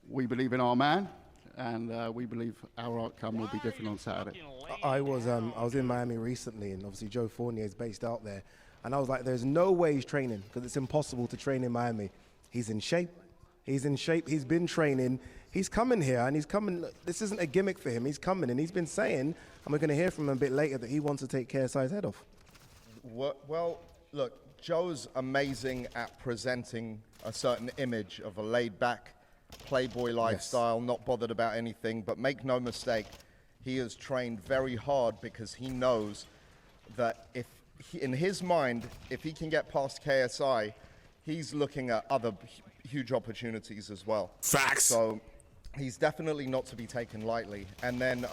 We believe in our man, and we believe our outcome will be different on Saturday. I was in Miami recently, and obviously Joe Fournier is based out there, and I was like, there's no way he's training, because it's impossible to train in Miami. He's in shape. He's in shape. He's been training. He's coming here, and he's coming. This isn't a gimmick for him. He's coming, and he's been saying, and we're going to hear from him a bit later, that he wants to take KSI's head off. Well, look, Joe's amazing at presenting a certain image of a laid-back playboy lifestyle, not bothered about anything. But make no mistake, he has trained very hard, because he knows that in his mind, if he can get past KSI, he's looking at other huge opportunities as well. Facts. So he's definitely not to be taken lightly. And then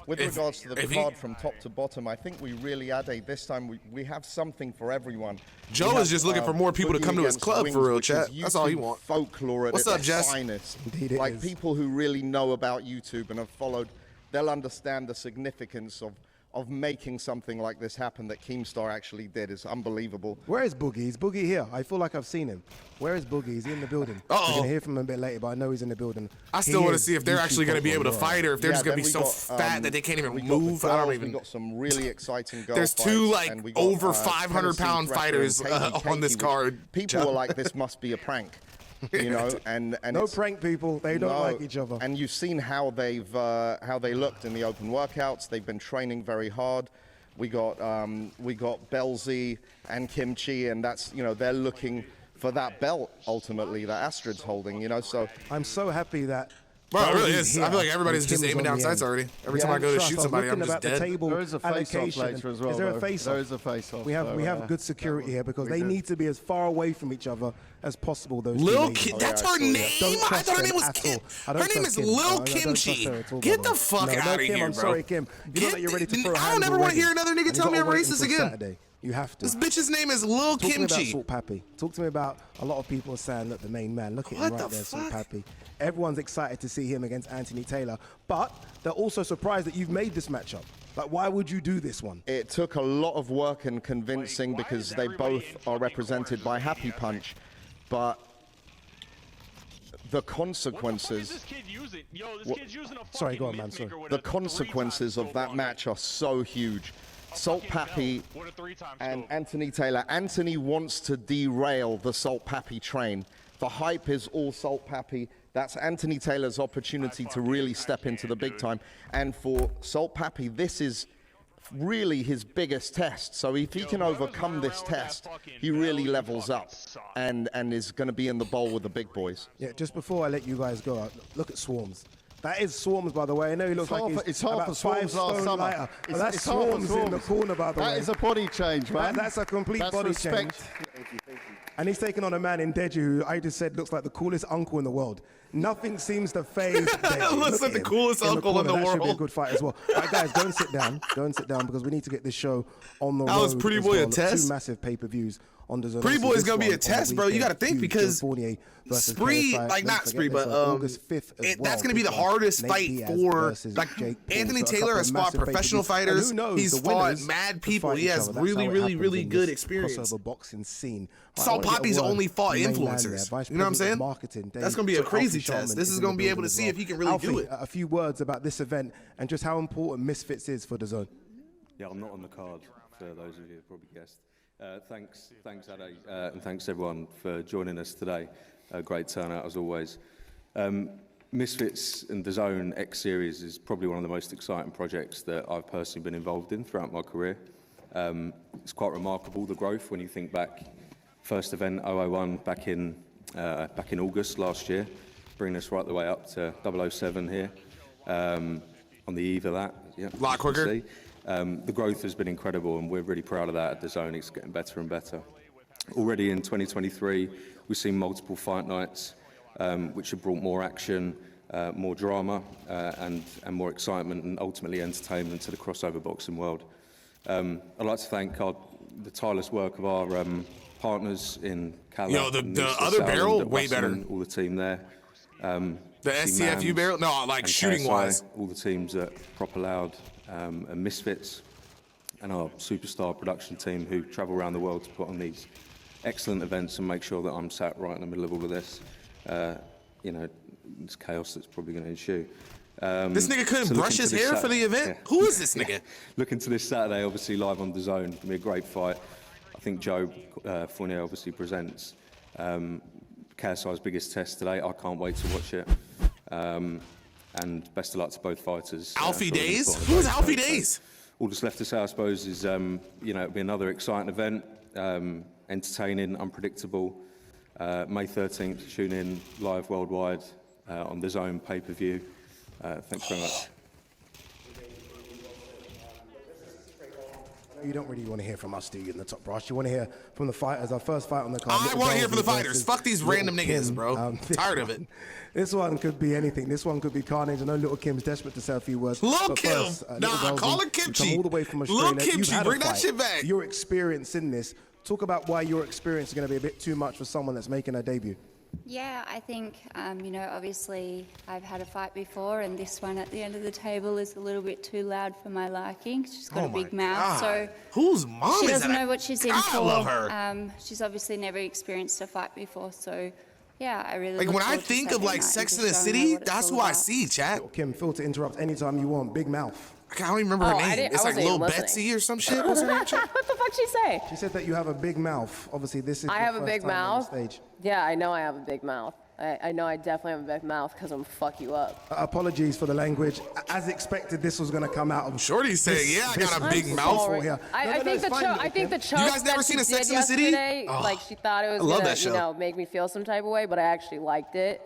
with regards to the card from top to bottom, I think we really, Ade, this time we have something for everyone. Joe is just looking for more people to come to his club, for real, chat. That's all he wants. Folklore at What's up, its Jess? finest. Indeed it like is. people who really know about YouTube and have followed, they'll understand the significance of making something like this happen that Keemstar actually did. Is unbelievable. Where is Boogie? Is Boogie here? I feel like I've seen him. Where is Boogie? Is he in the building? We're going to hear from him a bit later, but I know he's in the building. I still want to see if they're actually going to be able to fight, or if they're just going to be so fat that they can't even move. I don't even. We got some really exciting girls. There's two like over 500-pound fighters on this card. People were like, this must be a prank. You know, and no prank people. They don't like each other. And you've seen how they looked in the open workouts. They've been training very hard. We got Belzy and Kimchi, and that's, you know, they're looking for that belt ultimately that Astrid's holding. You know, so I'm so happy that. Well, it really is. I feel like everybody's just aiming down sights already. Every time I go to shoot somebody, I'm just dead. There is a face-off later as well. Is there a face-off? There is a face-off. We have good security here, because they need to be as far away from each other as possible. Those Lil Kim, that's her name? I thought her name was Kim. Her name is Lil Kimchi. Get the fuck out of here, bro. I'm sorry, Kim. You know that you're ready to throw a hand. I don't ever want to hear another nigga tell me I'm racist again. Saturday. You have to. This bitch's name is Lil Kimchi. Talk to me about Salt Pappy. Talk to me about a lot of people saying, look, the main man. Look at him right there, Salt Pappy. Everyone's excited to see him against Anthony Taylor, but they're also surprised that you've made this matchup. Like, why would you do this one? It took a lot of work and convincing, because they both are represented by Happy Punch, but the consequences. Sorry, go on, man. Sorry. The consequences of that match are so huge. Salt Pappy and Anthony Taylor. Anthony wants to derail the Salt Pappy train. The hype is all Salt Pappy. That's Anthony Taylor's opportunity to really step into the big time. And for Salt Pappy, this is really his biggest test. So if he can overcome this test, he really levels up and is going to be in the bowl with the big boys. Yeah, just before I let you guys go, look at Swarms. That is Swarms, by the way. I know he looks like he's about 5 stone lighter. That's Swarms in the corner, by the way. That is a body change, man. That's a complete body change. Thank you. And he's taking on a man in Deji who I just said looks like the coolest uncle in the world. Nothing seems to phase Deji. Looks like the coolest uncle in the world. That should be a good fight as well. All right, guys, go and sit down. Go and sit down, because we need to get this show on the road. That was Pretty Boy a test? 2 massive pay-per-views on DAZN. Pretty Boy is going to be a test, bro. You got to think, because Spree, like not Spree, but August 5th as well. That's going to be the hardest fight for, like, Anthony Taylor has fought professional fighters. He's fought mad people. He has really good experience. Crossover boxing scene. Salt Pappy's only fought influencers. You know what I'm saying? That's going to be a crazy test. This is going to be able to see if he can really do it. A few words about this event and just how important Misfits is for DAZN. Yeah, I'm not on the card, for those of you who have probably guessed. Thanks Ade, and thanks everyone for joining us today. Great turnout as always. Misfits and DAZN X Series is probably one of the most exciting projects that I've personally been involved in throughout my career. It's quite remarkable, the growth, when you think back. First event 001 back in August last year, bringing us right the way up to 007 here. On the eve of that, yeah, a lot quicker. The growth has been incredible, and we're really proud of that at DAZN. It's getting better and better. Already in 2023, we've seen multiple fight nights, which have brought more action, more drama, and more excitement, and ultimately entertainment to the crossover boxing world. I'd like to thank the tireless work of our partners in Cali. The other barrel, way better. All the team there. The STFU barrel? No, like shooting-wise. All the teams at Proper Loud and Misfits, and our superstar production team who travel around the world to put on these excellent events and make sure that I'm sat right in the middle of all of this. you know, this chaos that's probably going to ensue. This nigga couldn't brush his hair for the event? Yeah. Who is this nigga? Looking to this Saturday, obviously live on DAZN, going to be a great fight. I think Joe Fournier obviously presents KSI's biggest test today. I can't wait to watch it. And best of luck to both fighters. Alfie Days? Who's Alfie Days? All that's left to say, I suppose, is you know, it'll be another exciting event, entertaining, unpredictable. May 13th, tune in live worldwide on DAZN pay-per-view. Thanks very much. You don't really want to hear from us, do you, in the top brass? You want to hear from the fighters. Our first fight on the card. I want to hear from the fighters. Fuck these random niggas, bro. Tired of it. This one could be anything. This one could be carnage. I know Little Kim's desperate to say a few words. Little Kim? Nah, call her Kimchi. Come all the way from Australia. Little Kimchi, bring that shit back. Your experience in this. Talk about why your experience is going to be a bit too much for someone that's making a debut. Yeah, I think, you know, obviously I've had a fight before, and this one at the end of the table is a little bit too loud for my liking. She's got a big mouth, so whose mom is that? She doesn't know what she's in for. I love her. She's obviously never experienced a fight before, so yeah, I really like look when I forward to think of Saturday like night Sex and in the just showing her City, what it's that's all who I about. see, chat. Kim, feel to interrupt anytime you want. Big mouth. I don't remember her name. It's like Lil Betsy or some shit. What's her name? What the fuck she say? She said that you have a big mouth. Obviously, this is I your have a first big time on mouth. the stage. Yeah, I know I have a big mouth. I know I definitely have a big mouth because I'm fuck you up. Apologies for the language. As expected, this was going to come out. Shorty's saying, yeah, I got a big mouth. I think the choke You guys never seen a Sex in the City? Like she thought it was gonna, you know, make me feel some type of way, but I actually liked it.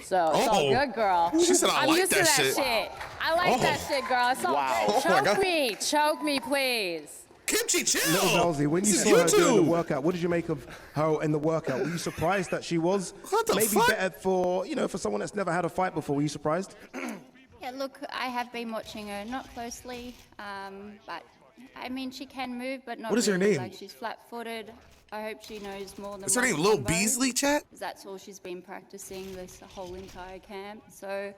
So it's all good, girl. She said I I'm like used that to shit. I like that shit, girl. It's all good. Choke me, please. Kimchi, chill. Little Belzy, when you saw her doing the workout, what did you make of her in the workout? Were you surprised that she was maybe better for, you know, for someone that's never had a fight before? Were you surprised? Yeah, look, I have been watching her, not closely, but I mean, she can move, but not What is her really. name? Like, she's flat-footed. I hope she knows more than Is her one name Lil combo, Beasley, chat? 'cause that's all she's been practicing this whole entire camp. So,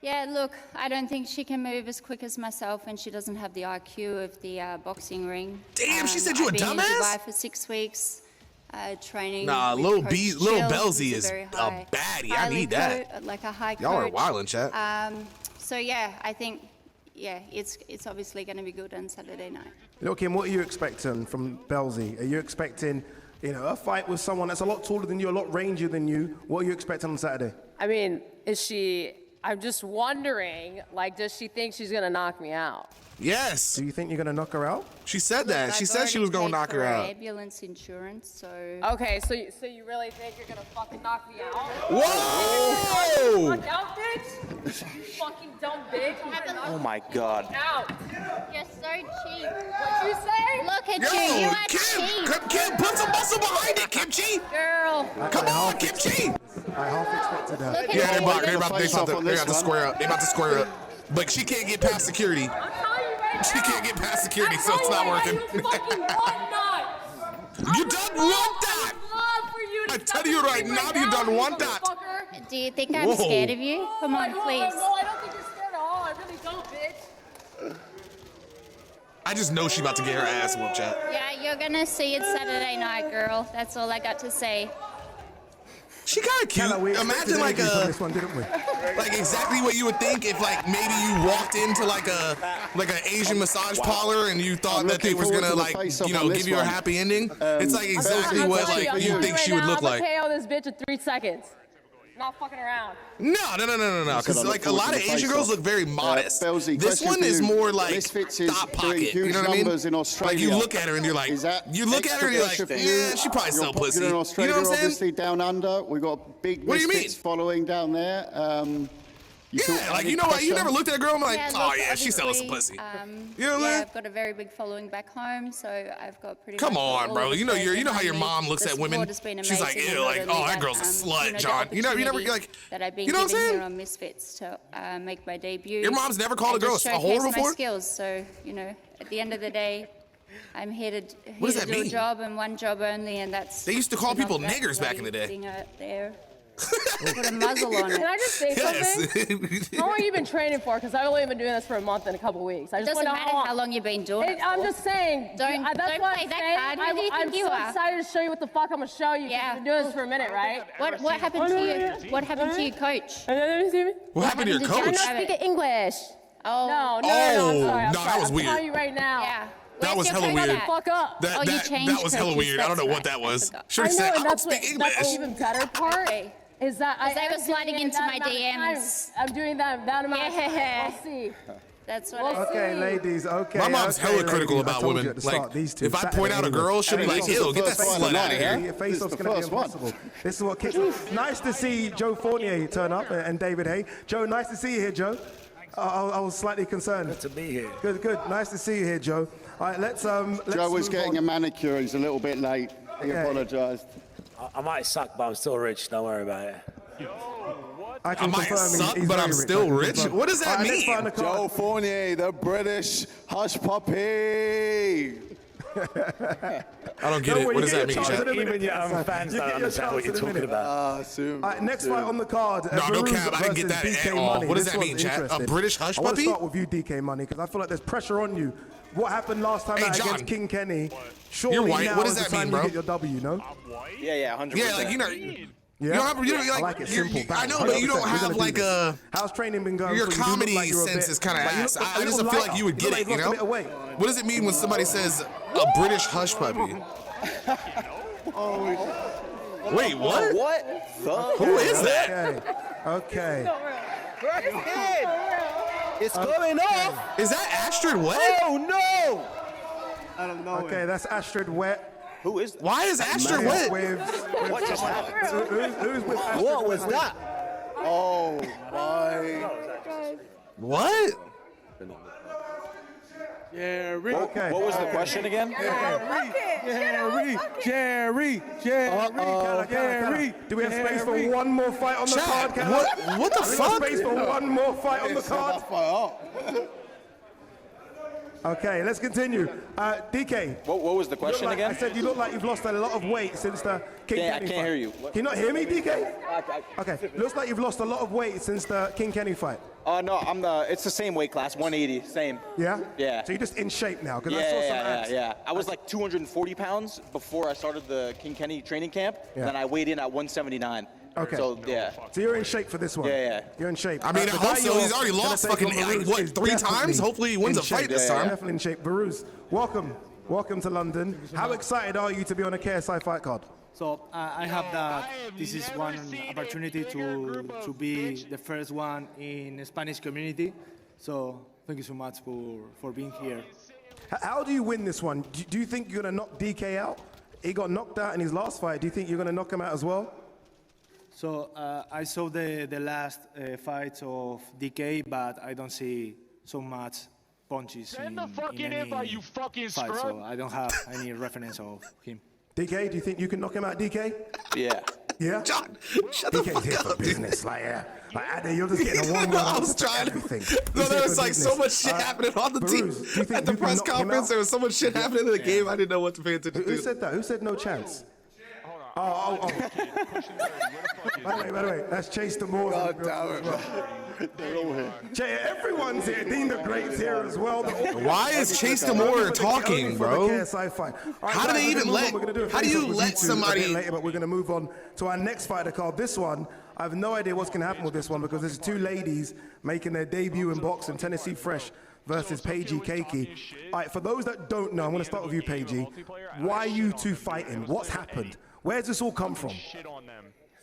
yeah, look, I don't think she can move as quick as myself, and she doesn't have the IQ of the boxing ring. Damn, she said you a I've been in dumbass? Dubai for 6 weeks, training. Nah, with Lil Coach Belzy Chill, is very a high- baddie. I highly need that. like a high Y'all are coach. wildin', chat. So yeah, I think it's obviously going to be good on Saturday night. Look, Kim, what are you expecting from Belzy? Are you expecting, you know, a fight with someone that's a lot taller than you, a lot rangier than you? What are you expecting on Saturday? I mean, I'm just wondering, like, does she think she's gonna knock me out? Yes. Do you think you're going to knock her out? She said that. She I've said she was already going to knock paid her for out. Ambulance insurance, so. Okay, so you really think you're gonna fucking knock me out? Whoa! Fuck out, bitch! You fucking dumb bitch! Oh my God. Out! You're so cheap. What'd you say? Look at you. You Yo, are cheap. Kim, put some muscle behind it, Kimchi. Girl. Come on, Kimchi. I half expected her. Look at Yeah, you. they about to square up. They about to square up. But she can't get past security. She can't get past security, so it's not working. You fucking want not! You done want that? I tell you right now, you done want that. Do you think I'm scared of you? Come on, please. No, I don't think you're scared at all. I really don't, bitch. I just know she about to get her ass whooped, chat. Yeah, you're gonna see it Saturday night, girl. That's all I got to say. She kind of cute. Imagine like this one, didn't we? like exactly what you would think if like maybe you walked into like an Asian massage parlor and you thought that they was gonna like, you know, give you a happy ending. It's like exactly what like you think she would look like. I'm gonna KO this bitch in 3 seconds. Not fucking around. No. Because like a lot of Asian girls look very modest. Belzy, This one is more like Misfits is top doing pocket. huge You know what I mean? numbers in Australia. Like you look at her and you're like, Is that you look at her and you're like, extra pressure for yeah, you? she probably You're sell pussy. popular in You Australia, know what I'm saying? obviously down under. We've got big What do you Misfits mean? following down there. Yeah, like you know what? You never looked at a girl and like, Yeah, oh look, yeah, she sells some obviously, pussy. You know what I yeah, mean? I've got a very big following back home, so I've got pretty. Come much on, all bro. the You know support you know how your behind mom me. looks The at women. support has been She's like, amazing, ew, and like, not oh, only that girl's a the slut, John. You never opportunity like, that I've been you know what I'm given saying? here on Misfits to make my debut. Your mom's never called and a girl just a whore showcase my before? skills. So you know, at the end of the day, I'm here to What does that do mean? a job and one job only, and that's. They used to call to knock people out niggers back in the day. everything out there. Put a muzzle on it. Can I just say something? How long have you been training for? Because I've only been doing this for a month and a couple weeks. I just Doesn't want to know matter how long you've been doing it. I'm just saying. Don't that's play what I'm that saying. card. Who do you think you I'm so are? excited to show you what the fuck I'm gonna show you. Yeah. You've been doing this for a minute, right? What happened to you? What happened to your coach? What happened to your I'm coach? not speaking English. Oh. No, I'm sorry. Oh, I'm no, sorry. that was I'm weird. telling you right now. Yeah. That was Where's your hella coach weird. at? Fuck up. That, Oh, you that, changed that was hella coaches, weird. I don't know that's what that right. was. I forgot. Should I have know, said, I and don't that's speak what, that's the English. even better part. Is that I they were am sliding doing into that my amount of time. DMs. I'm doing that amount of time. Yeah. We'll see. That's what Well, I Okay, see. ladies. Okay. My mom's okay, hella critical ladies. I about told women. you at the start, Like, these two. if I point out a girl, she'll be like, This is ew, the get that first one slut out tonight, of here. Your face-off's This is the going to be first one. impossible. This is what kicks off. Nice to see Joe Fournier turn up and David Hay. Joe, nice to see you here, Joe. I was slightly concerned. Good to be here. Good, good. Nice to see you here, Joe. All right, let's Joe was move getting on. a manicure. He's a little bit late. He Okay. apologised. I might suck, but I'm still rich. Don't worry about it. I I can might confirm suck, he's but very I'm rich. still I can rich? confirm. What does that All right, let's mean? find the card. Joe Fournier, the British hush puppy. I don't get No, it. when What you does get that mean, your chance Chad? in a minute. Even your own fans You don't get your understand what chance you're in a talking minute. about. Soon. All right, next fight on the card. No, no Baruz cap. I didn't get versus that DK at all. Money. What does This that one's mean, Chad? A interesting. British hush I want to puppy? start with you, DK Money, because I feel like there's pressure on you. What happened last time Hey, out John. against King Kenny? Surely You're white. now What does is that the time mean, bro? you get your W, no? Yeah, 100%. Yeah, like, you know, Yeah? you don't have, you know, like, I like it you're- simple. I know, bang. but you don't 100%. We're have gonna do like this. a. How's training been going? Your for you? You look comedy like you're a sense bit- is kind of like, you ass. look I just feel like you would get it, you know? Lost a bit of weight. What does it mean when somebody says a British hush puppy? Wait, what? What? Who is that? Okay. It's going off. Is that Astrid Wet? Oh, no. I don't know. Okay, that's Astrid Wet. Who is that? Why is Astrid Wet? What just happened? Who's with Astrid What was Wet? that? Oh, my. What? Jerry. Okay. What was the question again? Jerry. Jerry. Do we have space for one more fight on the card? Chad, Can I- what the Do we have fuck? space for one more fight on the card? Okay, let's continue. DK. What was the question I again? said you look like you've lost a lot of weight since the King Yeah, I Kenny can't fight. hear you. Can you not hear me, DK? Okay, looks like you've lost a lot of weight since the King Kenny fight. No, it's the same weight class, 180, same. Yeah? Yeah. So you're just in shape now? Because I saw some abs. Yeah. I was like 240 pounds before I started the King Kenny training camp, Yeah. and then I weighed in at 179. Okay. So, yeah. So you're in shape for this one? Yeah. You're in shape. I mean, the guy also, you're he's already gonna lost take fucking, on like, Baruz what, is 3 times? definitely Hopefully he wins in a fight shape. this time. Definitely in shape. Baruz, welcome to London. How excited are you to be on a KSI fight card? So I have that this is one opportunity to be the first one in the Spanish community. So thank you so much for being here. How do you win this one? Do you think you're going to knock DK out? He got knocked out in his last fight. Do you think you're going to knock him out as well? So I saw the last fights of DK, but I don't see so much punches in any fight, so I don't have any reference of him. DK, do you think you can knock him out, DK? Yeah. Yeah? John, shut the DK's fuck here up, for dude. business. Like Addy, you're just getting a one-word I was answer for trying to. everything. No, He's there here was for like so business. much shit happening on the Baruz, team. do you think At the you can press knock him conference, out? there was so much shit happening in the game, I didn't know what to pay attention Who to. said that? Who said no chance? Oh. By the way, that's Chase the Moore. God damn it. They're all here. Everyone's here. Dean the Great's here as well. Why is Chase the Moore talking, bro? How do they even let- how do you let somebody- later, but we're going to move on to our next fighter called this one. I have no idea what's going to happen with this one because there's two ladies making their debut in boxing, Tennessee Fresh versus Paigey Keiki. All right, for those that don't know, I'm going to start with you, Paigey. Why are you two fighting? What's happened? Where's this all come from?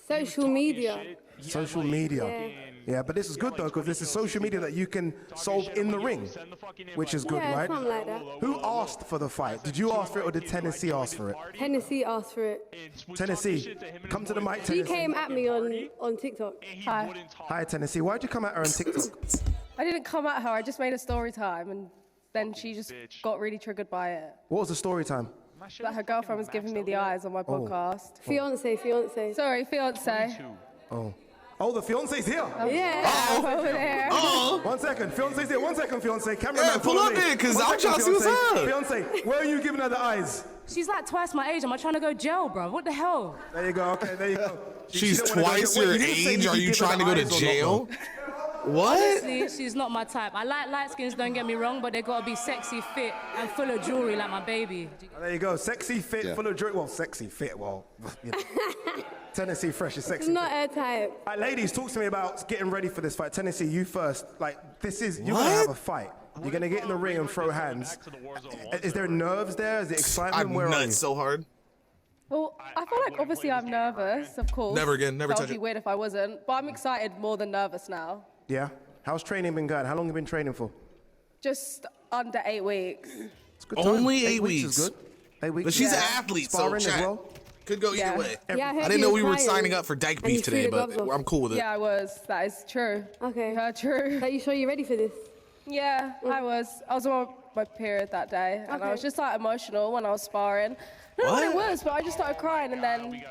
Social media. Social media. Yeah, but this is good though, because this is social media that you can solve in the ring, which is good, Yeah, right? something like that. Who asked for the fight? Did you ask for it or did Tennessee ask for it? Tennessee asked for it. Tennessee, come to the mic, She Tennessee. came at me on TikTok. Hi. Hi, Tennessee. Why'd you come at her on TikTok? I didn't come at her. I just made a story time, and then she just got really triggered by it. What was the story time? That her girlfriend was giving me the eyes on my podcast. Fiance. Sorry, fiance. Oh, the fiance's here. Yeah. Over there. 1 second, fiance's here. 1 second, fiance. Cameraman, Yeah, pull follow up me. there, 'cause 1 I'm second, trying to see what's fiance. up. Fiance, where are you giving her the eyes? She's like twice my age. Am I trying to go jail, bro? What the hell? There you go. Okay, there you go. She's twice your age. Are you trying to go to jail? What? Honestly, she's not my type. I like light skins, don't get me wrong, but they gotta be sexy, fit, and full of jewelry like my baby. There you go. Sexy, fit, full of jewelry. Well, sexy, fit. Well, you know. Tennessee Fresh is sexy. It's not her type. All right, ladies, talk to me about getting ready for this fight. Tennessee, you first. Like, this is, you're gonna have a fight. You're gonna get in the ring and throw hands. Is there nerves there? Is it excitement? I'm Where are you? nuts so hard. Well, I feel like obviously I'm nervous, of course. Never again, never That touch would be it. weird if I wasn't, but I'm excited more than nervous now. Yeah. How's training been going? How long have you been training for? Just under 8 weeks. It's good time. Only 8 Is weeks. good. 8 weeks. But she's an athlete, so Sparring as chat. well. Could go either way. Yeah, I didn't know we were signing up for dyke beef today, but I'm cool with it. Yeah, I was. That is true. Okay. Yeah, true. Are you sure you're ready for this? Yeah, I was. I was on my period that day, and I was just like emotional when I was sparring. I don't know what it was, but I just started crying, and then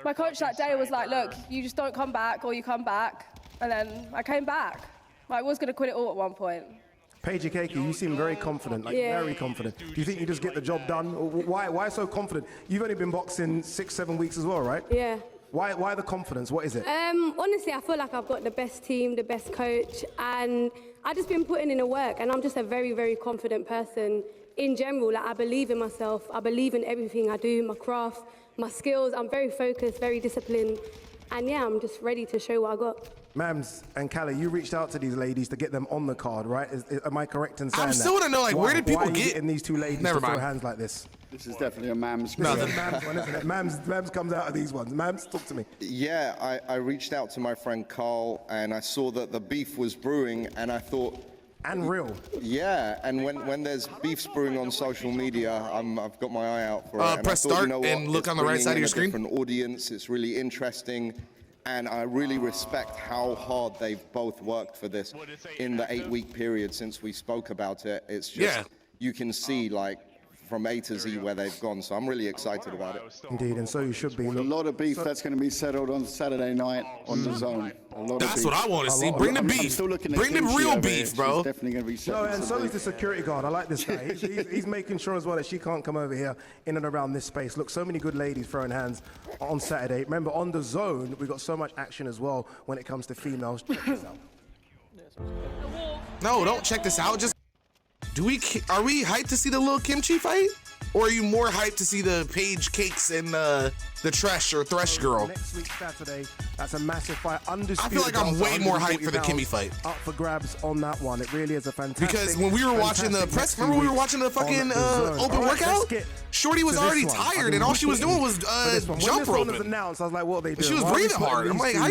my coach that day was like, "Look, you just don't come back, or you come back." And then I came back. I was gonna quit it all at one point. Paige Keiki, you seem very confident, like very confident. Do you think you just get the job done? Or why so confident? You've only been boxing 6-7 weeks as well, right? Yeah. Why the confidence? What is it? Honestly, I feel like I've got the best team, the best coach, and I've just been putting in the work, and I'm just a very, very confident person in general. Like, I believe in myself. I believe in everything I do, my craft, my skills. I'm very focused, very disciplined, and yeah, I'm just ready to show what I got. Mams and Callie, you reached out to these ladies to get them on the card, right? Am I correct in saying that? I still want to know, like, where did people why are you get getting these two ladies Never to throw mind. hands like this? This is definitely a Mams. This is a Mams one, isn't it? Mams comes out of these ones. Mams, talk to me. Yeah, I reached out to my friend Carl, and I saw that the beef was brewing, and I thought... And real. Yeah, and when there's beef brewing on social media, I've got my eye out for it. And press I thought, start you know what, and look it's on the right bringing side of in your a screen. different audience, it's really interesting, and I really respect how hard they've both worked for this in the 8-week period since we spoke about it. It's just, you can see, like, from A to Z where they've gone, so I'm really excited about it. Indeed, and so you should be. A lot of beef that's going to be settled on Saturday night on the zone. That's what I want to see. Bring the beef. Bring the real beef, bro. Definitely going to be No, settled. and so is the security guard. I like this guy. He's making sure as well that she can't come over here in and around this space. Look, so many good ladies throwing hands on Saturday. Remember, on the zone, we've got so much action as well when it comes to females. Check this out. No, don't check this out. Just are we hyped to see the little kimchi fight? Or are you more hyped to see the Paige Cakes and the Thresh or Thresh girl? Next week, Saturday, that's a massive fight. Undisputed. I feel like I'm way more hyped for the Kimmy fight. Up for grabs on that one. It really is a fantastic. Because when we were watching the press, remember we were watching the fucking open workout? Shorty was already tired, and all she was doing was jump roping. Announced, I was like, what are they doing? She was breathing hard. I'm like, how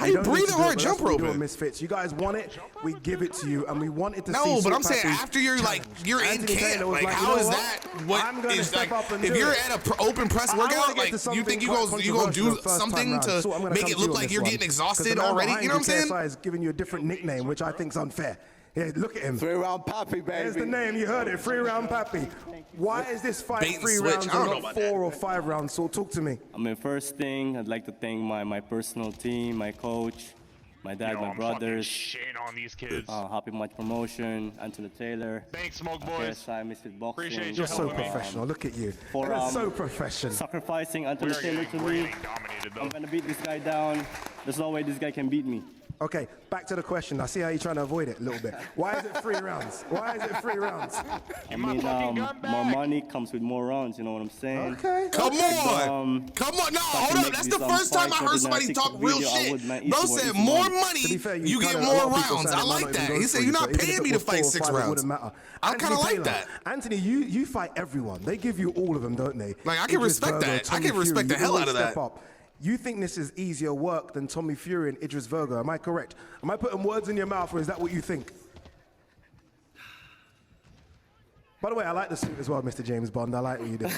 you breathing hard jump roping? Misfits. You guys want it, we give it to you, and we wanted to see. No, but I'm saying after you're like you're in camp. Like, how is that? What is like? If you're at an open press workout, like you think you gonna do something to make it look like you're getting exhausted already? You know what I'm saying? KSI is giving you a different nickname, which I think is unfair. Yeah, look at him. 3-round Pappy, baby. There's the name, you heard it, 3-round Pappy. Why is this fight Bait and 3 switch. rounds I don't and know not about 4 or 5 rounds? So talk to me. I mean, first thing, I'd like to thank my personal team, my coach, my dad, my brothers. Shitting on these kids. Happy Match Promotion, Anthony Taylor. Thanks, Smoke Boys. KSI, Misfits Boxing. Appreciate you. You're so professional, look at you. You're so professional. Sacrificing Anthony Taylor to me. I'm gonna beat this guy down. There's no way this guy can beat me. Okay, back to the question. I see how you're trying to avoid it a little bit. Why is it 3 rounds? Why is it 3 rounds? I mean, more money comes with more rounds, you know what I'm saying? Okay. Come on. Come on. No, hold up. That's the first time I heard somebody talk real shit. Bro said more money, you get more rounds. I like that. He said, you're not paying me to fight 6 rounds. I kind of like that. Anthony, you fight everyone. They give you all of them, don't they? Like, I can respect that. I can respect the hell out of that. You think this is easier work than Tommy Fury and Idris Virgo, am I correct? Am I putting words in your mouth, or is that what you think? By the way, I like the suit as well, Mr. James Bond. I like what you did.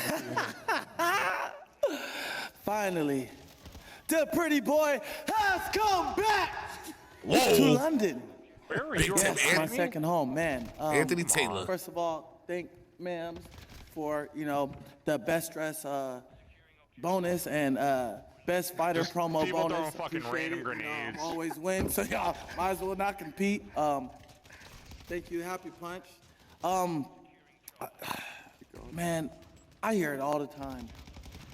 Finally, the pretty boy has come back to London. Yes, my second home, man. Anthony Taylor. First of all, thank ma'am for, the best dress bonus and best fighter promo people bonus. throwing fucking random grenades. Always win, so y'all might as well not compete. Thank you, Happy Punch. Man, I hear it all the time.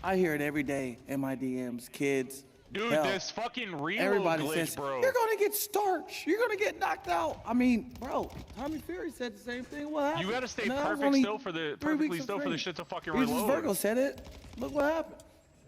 I hear it every day in my DMs, kids. Dude, hell, this fucking reload everybody glitch, says, bro. you're going to get starched. You're going to get knocked out. I mean, bro, Tommy Fury said the same thing. What happened? You gotta stay And that was perfect only still for the 3 weeks perfectly of still for the training. shit to fucking Regis reload. Virgo said it. Look what happened.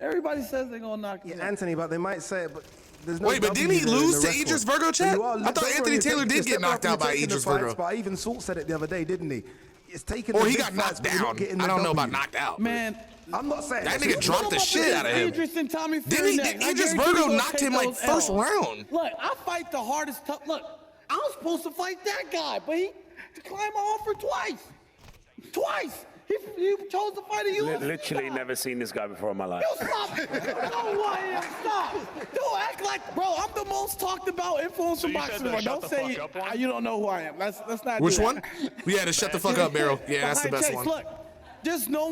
Everybody says they're going to knock you out. Anthony, but they might say it, but there's no Wait, but didn't he W there in lose the to record. Idris Virgo, So Chad? you are- I thought don't Anthony worry, Taylor you're did get stepping knocked up, out by you're taking the Idris fights, Virgo. But even Salt said it the other day, didn't he? It's taking Or the he big got fights, knocked but you're not down. getting I the don't know about W. knocked out. Man, I'm not saying That it. nigga dropped the shit out of him. Idris and Tommy Didn't Fury he? next. I Idris guarantee Virgo you're gonna knocked take him like those first L's. round. Look, I fight the hardest. Look, I was supposed to fight that guy, but he declined my offer twice. Twice. He chose to fight a UFC Literally guy. never seen this guy before in my life. You stop. You know who I am. Stop. Don't act like, bro, I'm the most talked about influencer you boxer. said the Don't shut the say fuck up one? you don't know who I am. Let's not Which do that. one? Yeah, to shut the fuck up, Barrel. Yeah, that's the Behind best Chase, one. Look, just no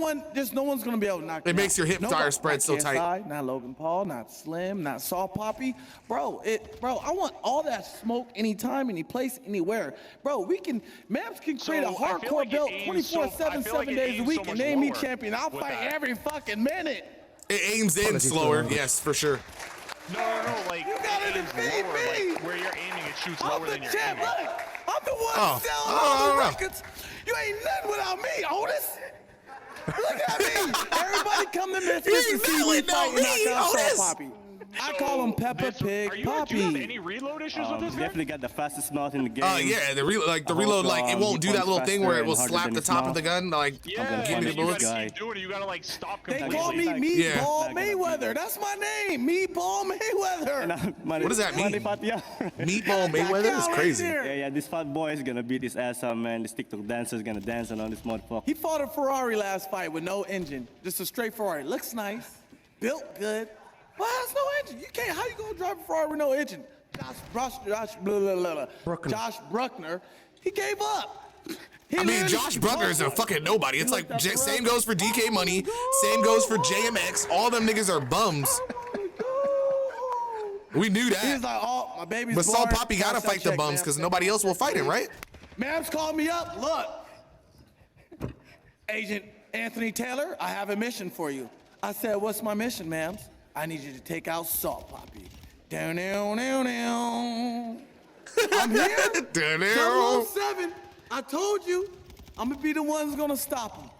one's gonna be able to knock It you makes out. your hip Nobody. tire spread Not so tight. KSI, not Logan Paul, not Slim, not Saul Poppy. Bro, I want all that smoke anytime, any place, anywhere. Bro, Mams can create a So, I feel hardcore like it belt aims 24/7, so- I feel like 7 it days a aims week, so and much name me lower champion. I'll with fight that. every fucking minute. It aims in slower. Yes, for sure. No, like You gotta it aims defeat lower, me. like where you're aiming, it shoots I'm lower the than you're champ. aiming. Look, I'm the one Oh. selling Oh, all the no. records. You ain't nothing without me, Otis. Look at me. Everybody come to Misfits You to ain't see nothing me without fight and me, knock out Otis. Saul Poppy. I call him Peppa Pig Do you have Poppy. any reload issues with this guy? Definitely got the fastest mouth in the game. Yeah, the reload, like it won't do that little thing where it will slap the top of the gun, like Yeah, give me the you bullets. gotta keep doing it. You gotta like stop They completely. call me Yeah. Meatball Mayweather. That's my name, Meatball Mayweather. What does that mean? Meatball Mayweather is crazy. Yeah, this fat boy is gonna beat his ass up, man. This TikTok dancer is gonna dance on this motherfucker. He fought a Ferrari last fight with no engine, just a straight Ferrari. Looks nice, built good. Well, has no engine. You can't. How you gonna drive a Ferrari with no engine? Josh Bruckner, he gave up. I mean, Josh Bruckner is a fucking nobody. It's like same goes for DK Money, same goes for JMX. All them niggas are bums. We knew He's that. like, oh, my baby's But Saul born. Poppy gotta Cash out fight the check, bums man. because nobody else will fight him, right? Mams called me up. Look, Agent Anthony Taylor, I have a mission for you. I said, what's my mission, Mams? I need you to take out Salt Poppy. Down, down, down, down. I'm here. 007. I told you, I'm gonna be the one who's gonna stop him.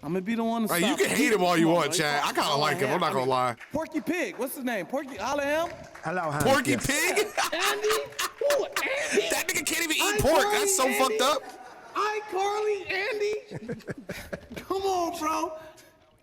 I'm gonna be the one to stop him. You can hate him all you Come on, want, bro. Chad. I kind of like him. I'm not gonna lie. Porky Pig. What's his name? Porky Alaham? Porky yes. Pig? Andy? Ooh, Andy. That nigga can't even eat pork. That's so fucked up. iCarly, Andy. Come on, bro.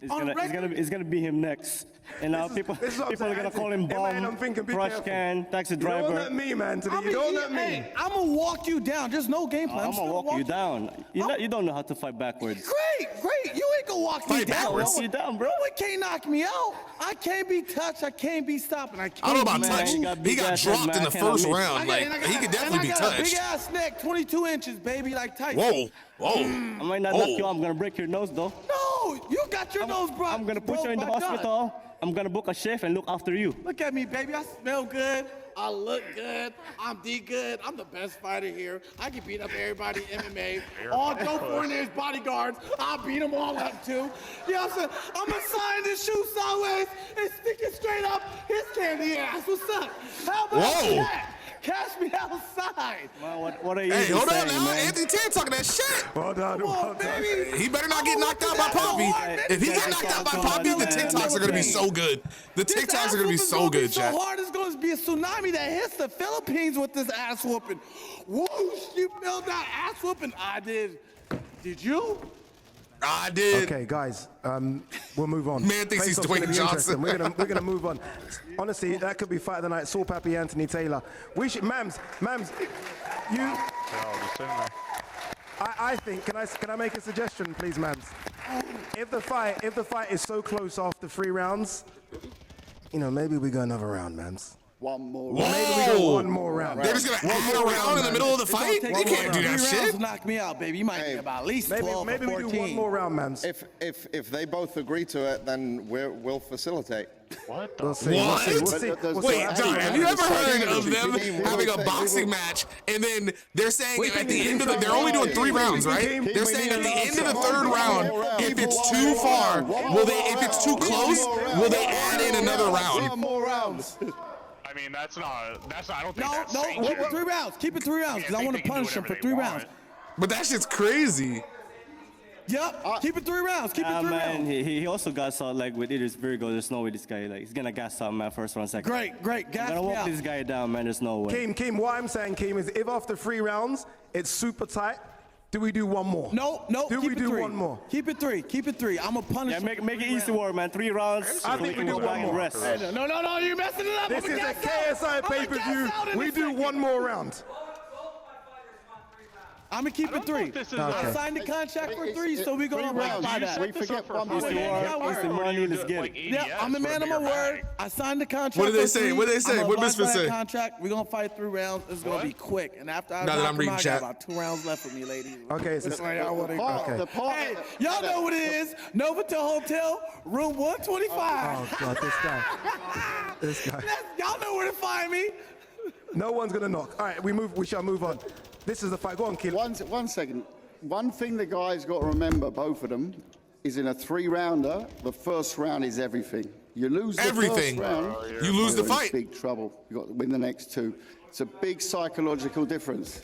It's gonna be him next. And now people are gonna call him bomb, crush can, taxi driver. You don't let me, man. You don't let me. Hey, I'm gonna walk you down. There's no game plan. I'm gonna walk you down. You don't know how to fight backwards. Great. You ain't gonna walk me Fight down. backwards. Walk you down, bro. No one can't knock me out. I can't be touched. I can't be stopped. And I can't I don't know about be touch. moved. He got dropped in the first round. Like he could definitely be I got a big touched. ass neck, 22 inches, baby, like Tyson. Whoa. I might not knock you out. I'm gonna break your nose though. No, you got your nose broke. I'm gonna put you in the hospital. I'm gonna book a chef and look after you. Look at me, baby. I smell good. I look good. I'm good. I'm the best fighter here. I can beat up everybody in MMA. All Joe Fournier's bodyguards, I'll beat them all up too. You know what I'm saying? I'm gonna sign this shoe sideways and stick it straight up his candy ass. What's up? How about that? Catch me outside. Well, what are you Hey, hold saying, on now. man? Anthony Tan talking that shit. Well done. Well done. Baby. He better not get knocked out by Poppy. If he get knocked out by Poppy, the TikToks are gonna be so good. The TikToks are gonna be so good, so Jack. hard, it's gonna be a tsunami that hits the Philippines with this ass whooping. Whoosh! You felt that ass whooping? I did. Did you? I did. Okay, guys, we'll move on. Man thinks he's Face-off's gonna Dwayne be Johnson. interesting. We're gonna move on. Honestly, that could be fight of the night. Saul Pappy, Anthony Taylor. We should, Mams, you. I think. Can I make a suggestion, please, Mams? If the fight is so close after 3 rounds, maybe we go another round, Mams. One more. Well, maybe we go one more round. They're just gonna add a round in the middle of the fight? They can't do that 3 rounds shit. to knock me out, baby. You might get about at least 12 Maybe or we 14. do one more round, mams. If they both agree to it, then we'll facilitate. What the? We'll see. We'll see. We'll see. We'll see. Wait, John, have you ever heard of them having a boxing match and then they're saying at the end of they're only doing 3 rounds, right? They're saying at the end of the 3rd round, if it's too far, if it's too close, will they add in another round? More rounds. I mean, that's not. I don't think No, that's no, sanctioned. 3 rounds. Keep it 3 rounds, because I want to punish him for 3 rounds. But that shit's crazy. Yep, keep it 3 rounds. Keep it 3 man, rounds. he also got like with Idris Virgo. There's no way this guy he's gonna gas out, man. First round, second. Great. Gas Gonna me walk out. this guy down, man. There's no way. Keem, what I'm saying, Keem, is if after 3 rounds it's super tight, do we do one more? No. Do keep we it do 3. one more? Keep it 3. Keep it 3. I'm a punish. Yeah, make it easy war, man. 3 rounds. I think we do one more. Rest. No, you're messing it up. This is a KSI pay-per-view. We do one more round. I'm gonna keep it 3. I signed the contract for 3, so we're gonna abide by that. We forget one more. Easy money, let's get it. Yeah, I'm a man of my word. I signed the contract. What did they for say? 3. What did they say? I'm What gonna Misfits abide by say? that contract. We're gonna fight 3 rounds. It's gonna be quick. And after I Now that knock I'm him reading out, I chat. got about 2 rounds left for me, ladies. Okay, so Hey, y'all know what it is. Novotel Hotel, room 125. Oh God, this guy. Y'all know where to find me. No one's gonna knock. All right, we shall move on. This is the fight. Go on, Keem. 1 second. One thing the guys got to remember, both of them, is in a 3-rounder, the first round is everything. You lose the Everything. first round, You lose the you're in fight. big trouble. You got to win the next 2. It's a big psychological difference.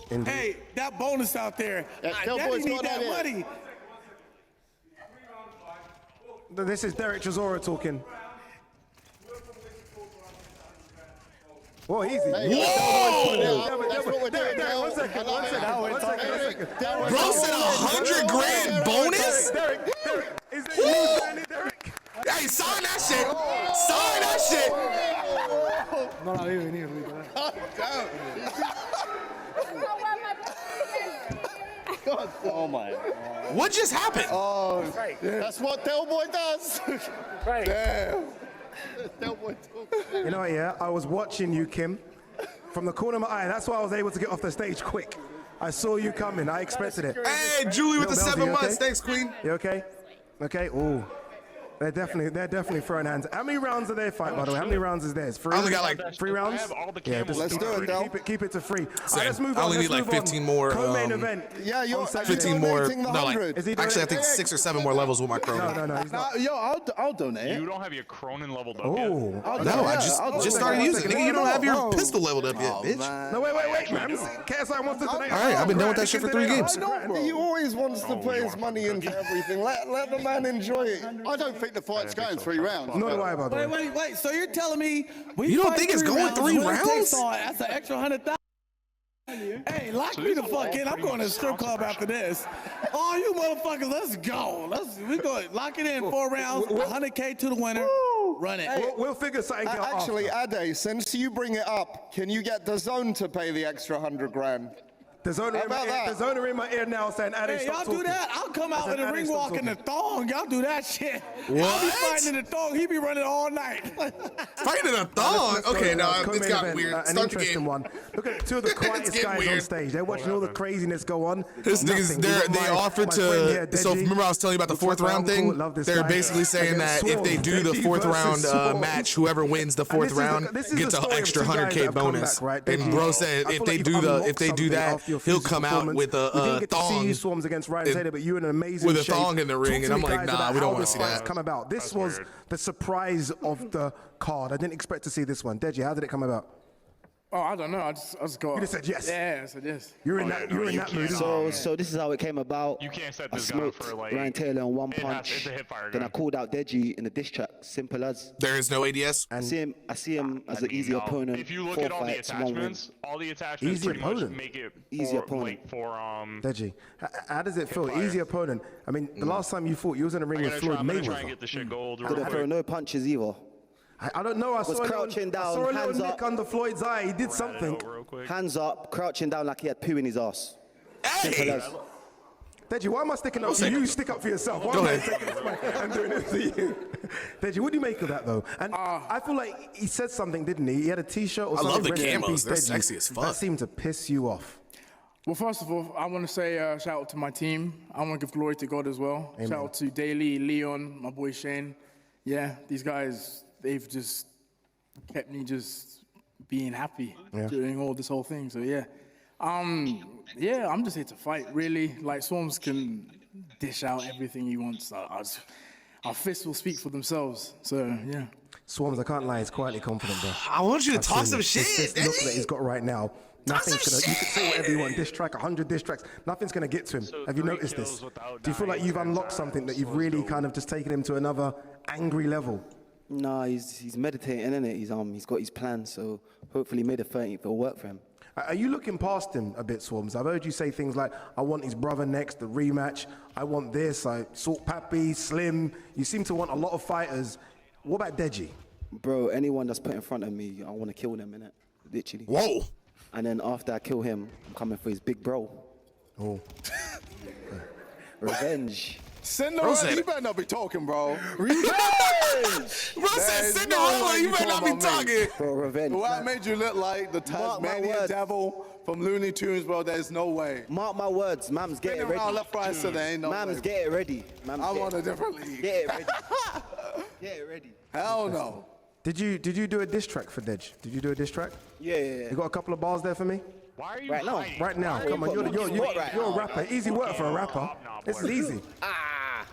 Hey, that bonus out there. Del Daddy Boy's need got that that money. This is Derek Chisora talking. Whoa, easy. Whoa! That's what we're doing, Del. One second. Bro said $100 grand bonus? Derek, is that you signing it, Derek? Hey, sign that shit. Sign that shit. No la vi venir, Oh my. What just happened? Oh, that's what Del Boy does. Right. Damn. Del Boy talks. You know what, yeah? I was watching you, Kim, from the corner of my eye. That's why I was able to get off the stage quick. I saw you coming. I expected it. Hey, Julie with the Little Belzy, 7 you months. okay? Thanks, Queen. You okay? Okay. Ooh. They're definitely throwing hands. How many rounds are their fight, by the way? How many rounds is theirs? 3? I only got like 3 rounds. I have all the Yeah, camels. just Let's do it, Del. keep it to 3. All right, Same. let's move I on. only need let's like move 15 on. more, Co-main event. Yeah, you're on Saturday. 15 more. donating the No, like 100. Is he actually, I doing think it? 6 or 7 more levels with my Cronin. No, he's not. Yo, I'll donate. You don't have your Cronin leveled up Oh. yet. No, I just started using it. Nigga, you don't have your No. pistol leveled up yet, bitch. No, wait, man. KSI wants to donate. All right, I've been done with that shit for 3 games. He always wants to put his money into everything. Let the man enjoy it. I don't think the fight's going 3 rounds. Nor do I, by the way. Wait. So you're telling me You don't think it's going 3 rounds? That's an extra 100,000. Hey, lock me the fuck in. I'm going to the strip club after this. Oh, you motherfuckers, let's go. We go lock it in 4 rounds. 100K to the winner. Run it. We'll figure something out. Actually, Ade, since you bring it up, can you get DAZN to pay the extra 100 grand? There's owner in my ear now saying, Ade, Hey, stop y'all talking. do that. I'll come out in the ring walk in the thong. Y'all do that shit. What? I'll be fighting in the thong. He be running all night. Fighting a thong? Okay, now it's got weird. An Start the interesting game. one. Look at 2 of the quietest getting guys on weird. stage. They're watching all the craziness go on. This niggas, they offered to. So remember, I was telling you about the 4th round thing. They're basically saying that if they do the 4th round match, whoever wins the 4th round gets an extra 100K bonus. And bro said if they do that, he'll come out with a thong Swarms against Ryan Taylor, but you're in an amazing with a shape. thong in the ring, and I'm like, nah, we don't want to see that. Come about. This was the surprise of the card. I didn't expect to see this one. Deji, how did it come about? Oh, I don't know. I just go. You just said yes. Yeah, I said yes. You're in that mood. So this is how it came about. You can't set I this guy smoked for like. Ryan Taylor on 1 It's punch. a hip fire Then I gun. called out Deji in the diss track. Simple as. There is no ADS. I see him as an easy opponent. If you look 4 at all the fights, 1 win. attachments, Easy pretty much opponent. make it Easy for, opponent. like, for Deji, how does it feel? Easy opponent. I mean, the last time you fought, you was in a ring with Floyd I'm gonna try and Mayweather. get the shit gold real Didn't throw quick. no punches either. I don't know. I Was saw a crouching down, little hands nick up. under Floyd's eye. He did something. Hands up, crouching down like he had poo in his ass. Simple as. Deji, why am I sticking up for you? You stick up for yourself. Why Go am I ahead. taking this mic and doing it to you? Deji, what do you make of that though? And I feel like he said something, didn't he? He had a T-shirt or I something. love the Rest in camos. peace, They're Deji. sexy as fuck. That seemed to piss you off. Well, first of all, I want to say shout out to my team. I want to give glory to God as well. Amen. Shout out to Daly, Leon, my boy Shane. Yeah, these guys, they've just kept me just being happy during all this whole thing. So yeah, yeah, I'm just here to fight. Really, like Swarms can dish out everything he wants. Our fists will speak for themselves. So yeah. Swarms, I can't lie, he's quietly confident, bro. I want you to I've talk seen some it. shit, This look that he's got right now. Nothing's gonna. You can say whatever you want. Diss track, 100 diss tracks. Nothing's gonna get to him. Have you noticed this? Do you feel like you've unlocked something that you've really kind of just taken him to another angry level? No, he's meditating, innit? He's got his plan, so hopefully May the 13th will work for him. Are you looking past him a bit, Swarms? I've heard you say things like, I want his brother next, the rematch. I want this. Salt Pappy, Slim. You seem to want a lot of fighters. What about Deji? Bro, anyone that's put in front of me, I want to kill them, innit? Literally. Whoa. And then after I kill him, I'm coming for his big bro. Oh. Revenge. Cinderella, you better not be talking, bro. Revenge! Bro said Cinderella, you better not be talking. Bro, revenge. Well, I made you look like the Tasmanian devil from Looney Tunes, bro. There's no way. Mark my words, Mams, get it ready. Around left, right, so there ain't no Mams, way. get it ready. Mams, I'm on a different league. Get it ready. Get it ready. Hell no. Did you do a diss track for Dej? Did you do a diss track? Yeah. You got a couple of bars there for me? Why are you Right now? Right now. Come on, you're a rapper. Easy work for a rapper. This is easy.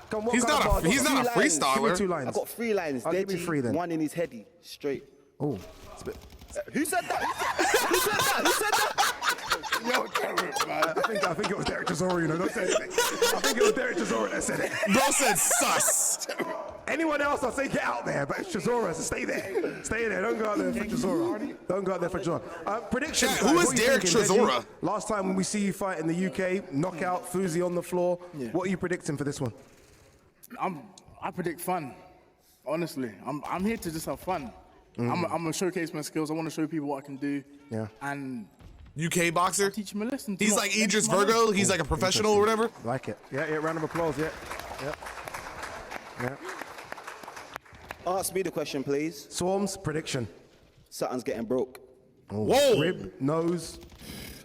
Come on, He's not a freestyler. Give me 2 lines. I got 3 lines. Give me 3 then. One in his heady, straight. Oh. Who said that? Who said that? Who said that? Yo, Derek, man. I think it was Derek Chisora, you know, don't say anything. I think it was Derek Chisora that said it. Bro said sus. Anyone else, I'll say get out there, but it's Chisora, so stay there. Stay there, don't go out there for Chisora. Don't go out there for Chisora. Prediction. Yeah, who is Derek Chisora? Last time when we see you fight in the UK, knockout, Fuzi on the floor. Yeah. What are you predicting for this one? I predict fun. Honestly, I'm here to just have fun. I'm gonna showcase my skills. I want to show people what I can do. Yeah. And UK boxer? teach him a lesson. He's like Idris Virgo? He's like a professional or whatever? Like it. Yeah, round of applause, yeah. Ask me the question, please. Swarms, prediction. Something's getting broke. Oh. Whoa. Rib, nose.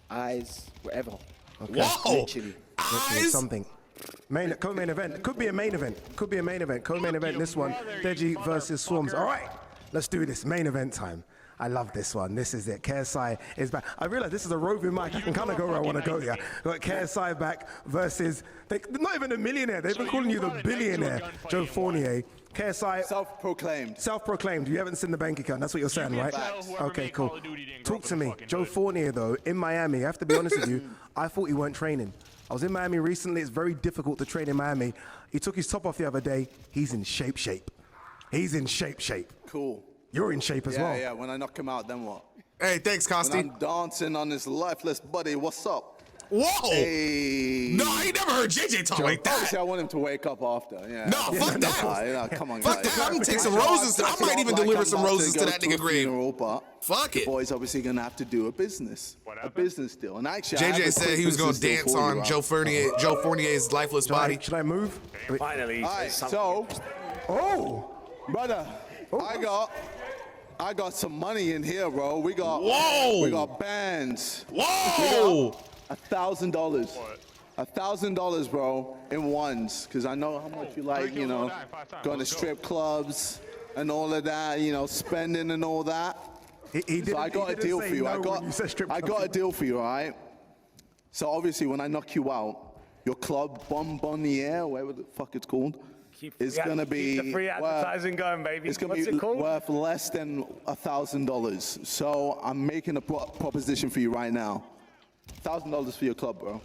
Eyes, whatever. Okay. Whoa. Literally. Eyes. Something. Co-main event. Could be a main event. Co-main event, this one. Deji versus Swarms. All right, let's do this. Main event time. I love this one. This is it. KSI is back. I realize this is a roving mic. I can kind of go where I want to go, yeah. Got KSI back versus, they're not even a millionaire. They've been calling you the billionaire, Joe Fournier. KSI. Self-proclaimed. You haven't seen the bank account. That's what you're saying, right? Okay, cool. Talk to me. Joe Fournier, though, in Miami, I have to be honest with you, I thought he weren't training. I was in Miami recently. It's very difficult to train in Miami. He took his top off the other day. He's in shape. He's in shape. Cool. You're in shape as well. Yeah, when I knock him out, then what? Hey, thanks, Costi. When I'm dancing on this lifeless buddy, what's up? Whoa! Hey. No, I ain't never heard JJ talk like that. Obviously, I want him to wake up after. Yeah. No, fuck that. Come on, fuck guys. that. I'm gonna take some roses. I might even deliver some roses to that nigga grave. Fuck it. The boy's obviously gonna have to do a business deal. And actually, JJ said he was gonna dance on Joe Fournier's lifeless body. Should I move? Finally. All right, so, brother, I got some money in here, bro. We got bands. Whoa! $1,000. $1,000, bro, in ones, because I know how much you like, you know, going to strip clubs and all of that, you know, spending and all that. So I got a deal for you. I got a deal for you, all right? So obviously, when I knock you out, your club, Bonbonniere, whatever the fuck it's called, is going to be keep the free advertising going, baby. It's going to be worth less than $1,000. So I'm making a proposition for you right now. $1,000 for your club, bro.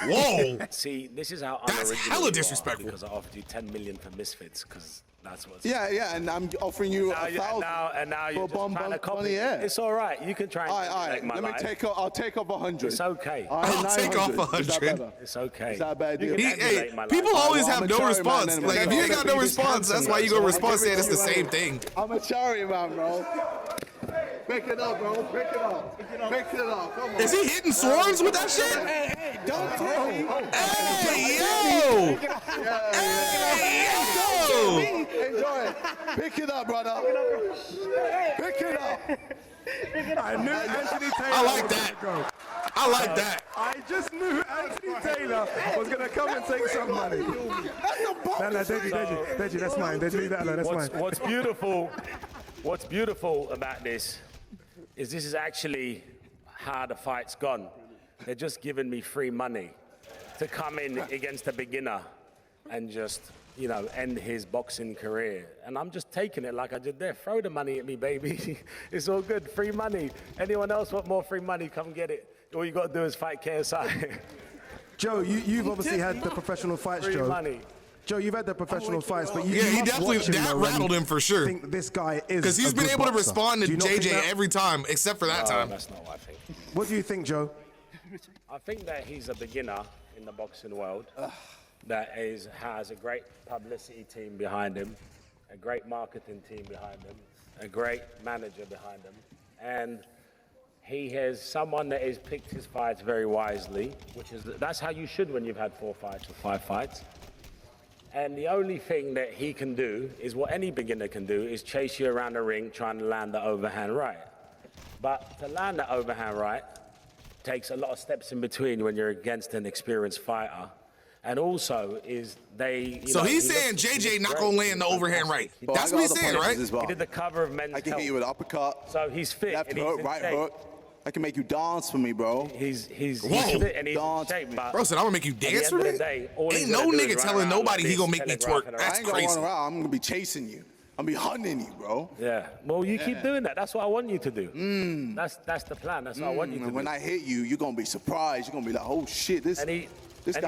Whoa! See, this is how that's hella disrespectful. Because I offered you 10 million for Misfits, because that's what's. Yeah, and I'm offering you $1,000. And now you're just trying to copy. Yeah. It's all right. You can try and make my life. I'll take off 100. It's okay. I'll take off 100. It's okay. Is that a bad deal? Hey, people always have no response. Like, if you ain't got no response, that's why you go respond saying it's the same thing. I'm a charity man, bro. Pick it up, bro. Pick it up. Pick it up. Come on. Is he hitting swarms with that shit? Hey, don't tell me. Hey, yo! Hey, yo! Whoa! Enjoy it. Pick it up, brother. Pick it up. I knew Anthony Taylor. I like that. I like that. I just knew Anthony Taylor was going to come and take some money. No, Deji, that's mine. Deji, leave that alone. That's mine. What's beautiful about this is actually how the fight's gone. They're just giving me free money to come in against a beginner and just, you know, end his boxing career. And I'm just taking it like I did there. Throw the money at me, baby. It's all good. Free money. Anyone else want more free money? Come get it. All you got to do is fight KSI. Joe, you've obviously had the professional fights, Free Joe. money. Joe, you've had the professional fights, but you he must definitely watch him, that though, rattled him for sure. I think this guy is because he's been good able to boxer. respond to Do you not think JJ that? every time, except for that time. That's not what I think. What do you think, Joe? I think that he's a beginner in the boxing world that has a great publicity team behind him, a great marketing team behind him, a great manager behind him, and he has someone that has picked his fights very wisely, that's how you should when you've had 4 fights or 5 fights. And the only thing that he can do is what any beginner can do, is chase you around the ring trying to land the overhand right. But to land the overhand right takes a lot of steps in between when you're against an experienced fighter. And also is So he's saying JJ not gonna land the overhand right. That's what he's saying, right? He did the cover of Men's I can Health. hit you with an uppercut. So he's fit. Left and he's hook, in right shape. hook. I can make you dance for me, bro. He's Whoa. fit and he's in shape. But Bro said, I'm gonna make you at the dance end for of the me? day, all Ain't he's no gonna do is nigga run telling around nobody like he gonna this, make me telegraphing twerk. around. I That's ain't gonna crazy. run around. I'm gonna be chasing you. I'm gonna be hunting you, bro. Yeah. Well, you keep doing that. That's what I want you to do. That's the plan. That's what I want you to And when do. I hit you, you're gonna be surprised. You're gonna be like, oh shit, this guy.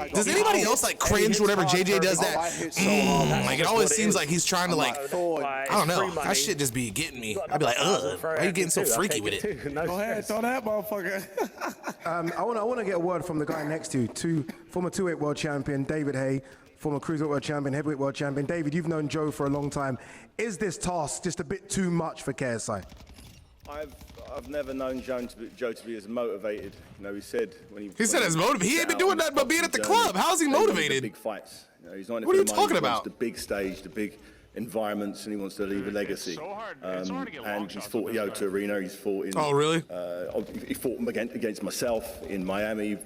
Does anybody else like cringe whenever JJ does that? I hit so hard. Like it always seems like he's trying to like, I I don't know. That shit just be getting me. I'd be like, ugh, why are you getting so freaky with it? Go ahead, throw that motherfucker. I want to get a word from the guy next to you, former 2-weight world champion David Hay, former cruiserweight world champion, heavyweight world champion. David, you've known Joe for a long time. Is this task just a bit too much for KSI? I've never known Joe to be as motivated. You know, he said when He said as motivated. He ain't been doing nothing but being at the club. How's he motivated? Big fights. You know, he's not in it What are for you the money. talking He wants about? the big stage, the big environments, and he wants to leave a legacy. And he's fought Yota Arena. He's fought in. Oh, really? He fought against myself in Miami.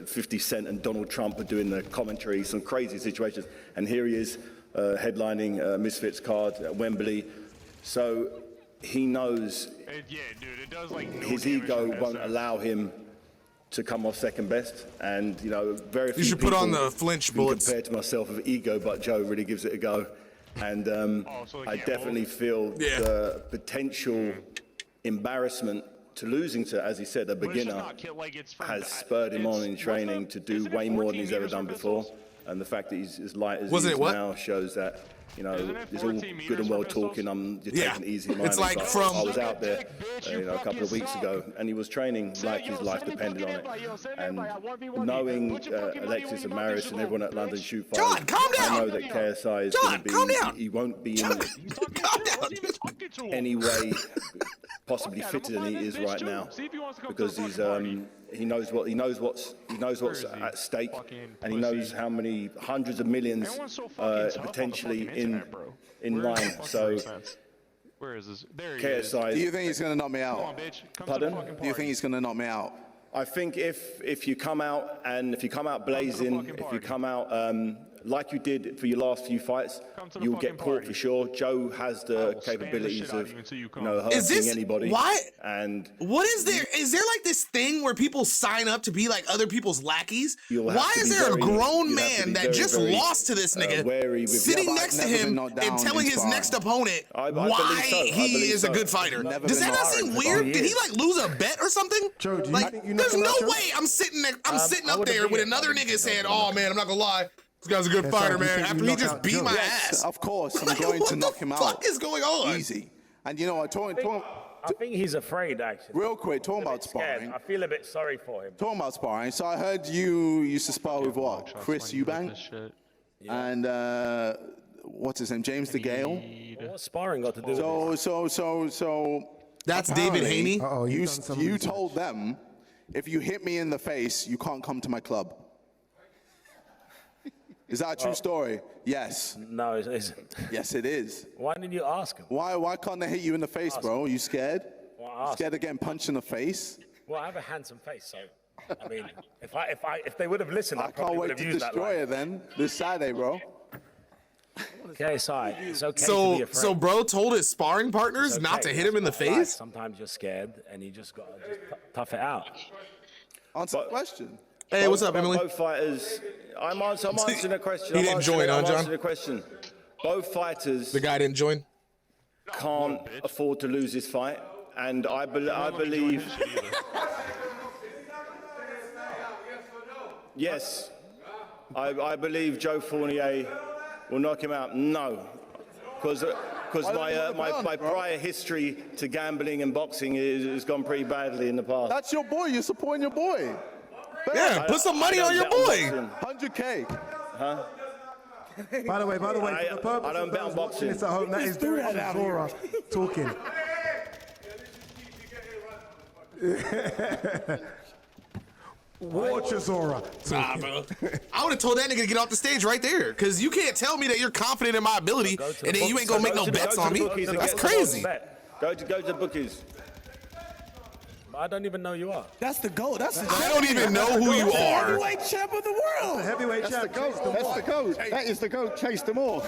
50 Cent and Donald Trump are doing the commentary. Some crazy situations. And here he is headlining Misfits card at Wembley. So he knows his ego won't allow him to come off second best, and you know, very few You should put on people the flinch can bullets. compare to myself of ego, but Joe really gives it a go, and I definitely feel the potential embarrassment to losing to, as he said, a beginner has spurred him on in training to do way more than he's ever done before, and the fact that he's as light as he is now shows that. You know, it's all good and well talking. I'm just taking it easy. It's like from I was out there, you know, a couple of weeks ago, and he was training like his life depended on it. And knowing Alexis and Maris and everyone at London Shoot Fight, John, calm down. I know that KSI is going to be. He won't be in any way possibly fitter than he is right now, because he's he knows what's at stake, and he knows how many hundreds of millions potentially in line. So Where is this? There he KSI. Do you think he's going to knock me out? Come on, bitch. Come Pardon? To the fucking Do you think he's going to knock me out? I think if you come out blazing, if you come out like you did for your last few fights, you'll get caught for sure. Joe has the capabilities of hurting anybody. Why? And what is there? Is there like this thing where people sign up to be like other people's lackeys? Why is there a grown man that just lost to this nigga sitting next to him and telling his next opponent why he is a good fighter? Does that not seem weird? Did he like lose a bet or something? Joe, do you like, think you there's know no Joe? way I'm sitting up there with another nigga saying, "Oh man, I'm not gonna lie, this guy's a good fighter, man." After he just beat my ass. Of course, I'm going to knock him out. What the fuck is going on? Easy. And you know, I think he's afraid, actually. Real quick, talking about sparring. I feel a bit sorry for him. Talking about sparring. So I heard you used to spar with what? Chris Eubank? And what's his name? James DeGale? What's sparring got to do with this? So that's David Haney? You told them, if you hit me in the face, you can't come to my club. Is that a true story? Yes. No, it isn't. Yes, it is. Why didn't you ask him? Why can't they hit you in the face, bro? Are you scared? Well, Scared of getting punched in the face? Well, I have a handsome face, so I mean, if they would have listened, I can't wait to destroy it then this Saturday, bro. KSI, it's okay to be afraid. So bro told his sparring partners not to hit him in the face? Sometimes you're scared, and you just got to tough it out. Answer the question. Hey, what's up, Emily? Both fighters. I'm answering the question. He didn't join, huh, John? I'm answering the question. Both fighters. The guy didn't join? Can't afford to lose this fight. And I believe. Yes. I believe Joe Fournier will knock him out. No. Because my prior history to gambling and boxing has gone pretty badly in the past. That's your boy. You're supporting your boy. Yeah, put some money on your boy. 100K. Huh? By the way, for the purpose I don't bet on boxing. this at home, that is Zora talking. Watch Zora. Nah, bro. I would have told that nigga to get off the stage right there, because you can't tell me that you're confident in my ability and then you ain't gonna make no bets on me. That's crazy. Go to the bookies. I don't even know you are. That's the GOAT. I don't even know who you are. Heavyweight champ of the world. Heavyweight champ. That's the GOAT. That is the GOAT. Chase them all.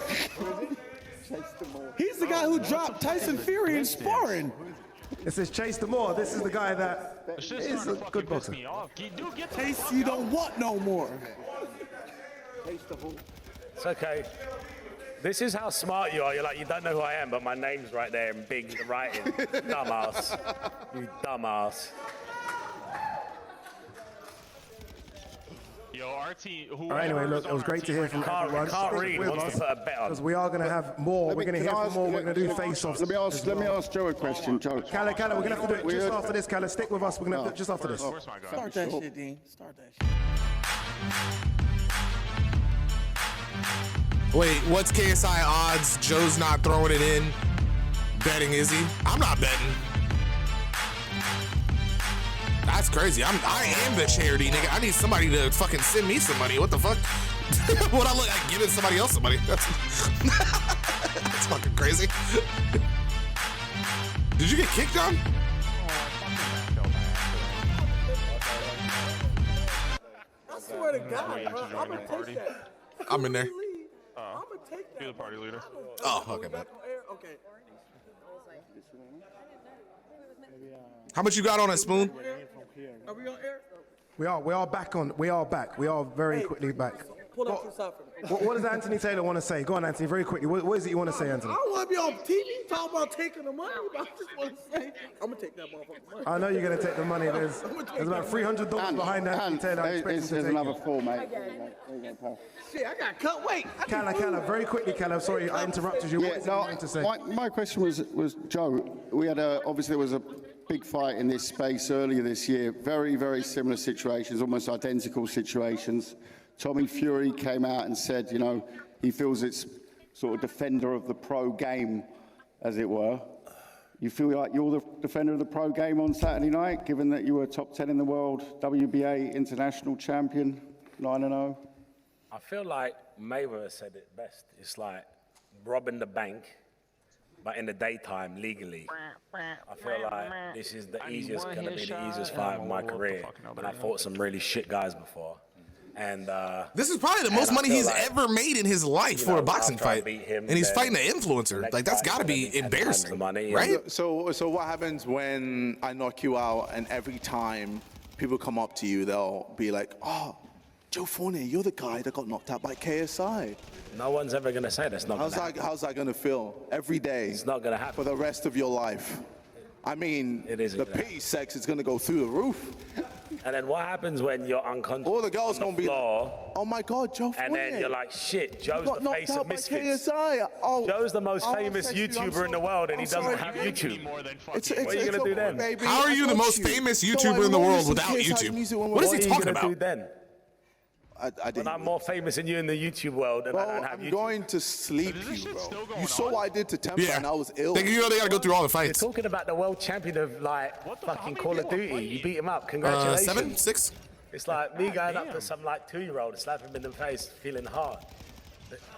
He's the guy who dropped Tyson Fury in sparring. It says Chase the Moore. This is the guy that is a good boxer. Chase, you don't want no more. It's okay. This is how smart you are. You're like, you don't know who I am, but my name's right there in big writing. Dumbass. You dumbass. Yo, our team. All right, anyway, look, it was great to hear from everyone. Can't read. Wants to put a bet on. Because we are going to have more. We're going to hear from more. We're going to do face-offs. Let me ask Joe a question, Joe. Calla, we're going to have to do it just after this, Calla. Stick with us. We're going to have to do it just after this. Start that shit, Dean. Start that shit. Wait, what's KSI odds? Joe's not throwing it in. Betting, is he? I'm not betting. That's crazy. I am the charity, nigga. I need somebody to fucking send me some money. What the fuck? What I look like giving somebody else some money? That's fucking crazy. Did you get kicked, John? I swear to God, bro, I'm gonna take that. I'm in there. I'm gonna take that. You're the party leader. Oh, okay, man. Okay. How much you got on it, Spoon? Are we on air? We are back. We are very quickly back. Pull that to the side for me. What does Anthony Taylor want to say? Go on, Anthony, very quickly. What is it you want to say, Anthony? I don't want to be on TV talking about taking the money, but I just want to say, I'm going to take that motherfucking money. I know you're going to take the money. There's about $300 behind Anthony Taylor. There's another 4, mate. Shit, I got cut weight. Calla, very quickly, Calla. Sorry, I interrupted you. What is it you want to say? My question was Joe. We had obviously there was a big fight in this space earlier this year. Very, very similar situations, almost identical situations. Tommy Fury came out and said, you know, he feels it's sort of defender of the pro game, as it were. You feel like you're the defender of the pro game on Saturday night, given that you were top 10 in the world, WBA international champion, 9-0? I feel like Mayweather said it best. It's like robbing the bank, but in the daytime, legally. I feel like this is the easiest, going to be the easiest fight of my career. And I fought some really shit guys before. And this is probably the most money he's ever made in his life for a boxing fight. And he's fighting an influencer. Like, that's got to be embarrassing, right? So what happens when I knock you out and every time people come up to you, they'll be like, oh, Joe Fournier, you're the guy that got knocked out by KSI. No one's ever going to say that's not going to happen. How's that going to feel every day? It's not going to happen. For the rest of your life. I mean, the pity sex is going to go through the roof. And then what happens when you're unconscious? All the girls going to be like, oh my God, Joe Fournier. And then you're like, shit, Joe's the face of Misfits. KSI. Oh, Joe's the most famous YouTuber in the world and he doesn't have YouTube. What are you going to do then? Baby, how are you the most famous YouTuber in the world without YouTube? What is he talking about? What are you going to do then? When I'm more famous than you in the YouTube world and I don't have YouTube. I'm going to sleep you, bro. You saw what I did to Temper and I was ill. You know they got to go through all the fights. You're talking about the world champion of, like, fucking Call of Duty. You beat him up. Congratulations. 7, 6? It's like me going up to some like 2-year-old and slap him in the face, feeling hard.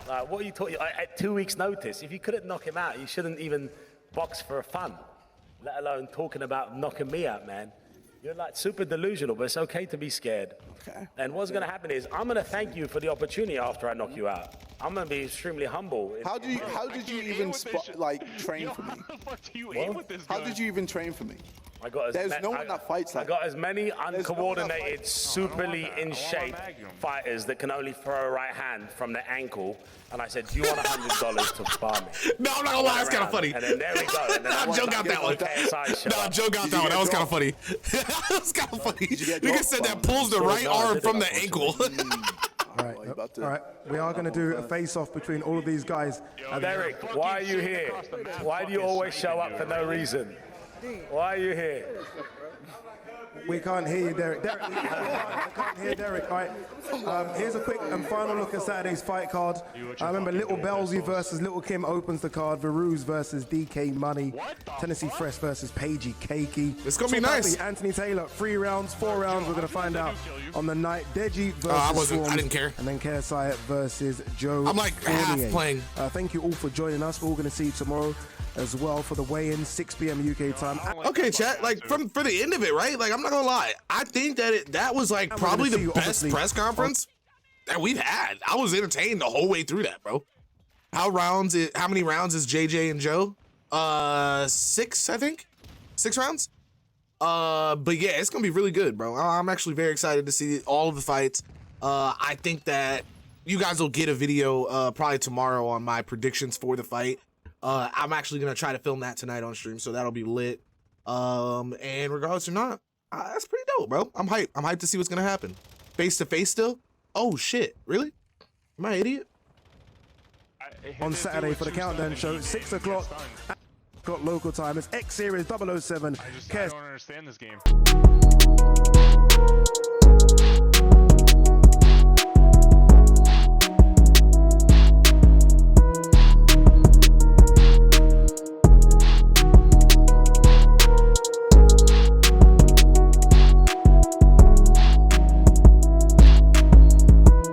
Like, what are you talking? At 2 weeks' notice, if you couldn't knock him out, you shouldn't even box for fun, let alone talking about knocking me out, man. You're like super delusional, but it's okay to be scared. Okay. And what's going to happen is I'm going to thank you for the opportunity after I knock you out. I'm going to be extremely humble. How did you even train for me? How the fuck do you aim with this guy? How did you even train for me? There's no one that fights like that. I got as many uncoordinated, superly in shape fighters that can only throw a right hand from the ankle. And I said, do you want $100 to spar me? No, I'm not gonna lie, that's kind of funny. And then there we go. And then Joe got that one. No, Joe got that one. That was kind of funny. That was kind of funny. Nigga said that pulls the right arm from the ankle. All right, we are going to do a face-off between all of these guys. Derek, why are you here? Why do you always show up for no reason? Why are you here? We can't hear you, Derek. I can't hear Derek. All right. Here's a quick and final look at Saturday's fight card. I remember Little Belzy versus Little Kim opens the card. Varuz versus DK Money. Tennessee Fresh versus Paigey Keiki. It's gonna be nice. Anthony Taylor, 3 rounds, 4 rounds. We're gonna find out on the night. Deji versus I didn't care. And then KSI versus Joe. I'm like Fournier. half playing. Thank you all for joining us. We're all gonna see you tomorrow as well for the weigh-in, 6 p.m. UK time. Okay, chat. Like for the end of it, right? Like I'm not gonna lie. I think that was like probably the best press conference that we've had. I was entertained the whole way through that, bro. How many rounds is JJ and Joe? 6, I think. 6 rounds. But yeah, it's gonna be really good, bro. I'm actually very excited to see all of the fights. I think that you guys will get a video probably tomorrow on my predictions for the fight. I'm actually gonna try to film that tonight on stream, so that'll be lit. And regardless or not, that's pretty dope, bro. I'm hyped. I'm hyped to see what's gonna happen. Face to face still? Oh shit, really? Am I an idiot? On Saturday for the countdown show, 6 o'clock local time. It's X Series 007. I don't understand this game.